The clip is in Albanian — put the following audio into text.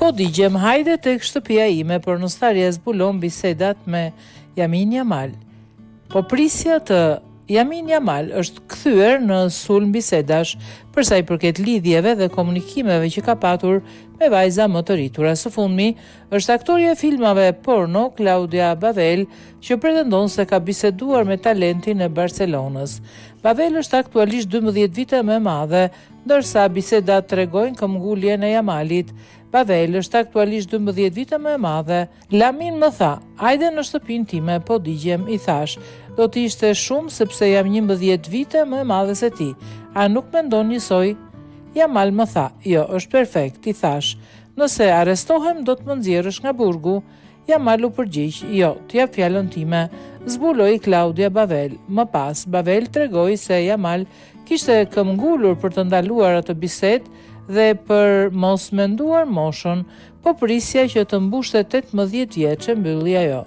Po digjem, hajde tek shtëpia ime, por në starje zbulon bisedat me Yamin Yamal. Po prisja të Yamin Yamal është kthyer në sulm bisedash për sa i përket lidhjeve dhe komunikimeve që ka patur me vajza më të rritura. Së fundmi është aktoria e filmave porno Claudia Bavel, që pretendon se ka biseduar me talentin e Barcelonës. Bavel është aktualisht 12 vite më e madhe, ndërsa bisedat tregojnë këmbguljen e Yamalit. Bavel është aktualisht 12 vite më e madhe. Lamin më tha, hajde në shtëpinë time, po digjem, i thash, do të ishte shumë sepse jam 11 vite më e madhe se ti. A nuk mendon njësoj? Yamal më tha, jo, është perfekt, i thash. Nëse arrestohem, do të më nxjerrësh nga burgu. Yamal u përgjigj, jo, t'jap fjalën time, zbuloi Claudia Bavel. Më pas, Bavel tregoi se Yamal kishte këmbgulur për të ndaluar atë bisedë dhe për mos menduar moshën, po prisja që të mbushte 18 vjeç, mbylli ajo.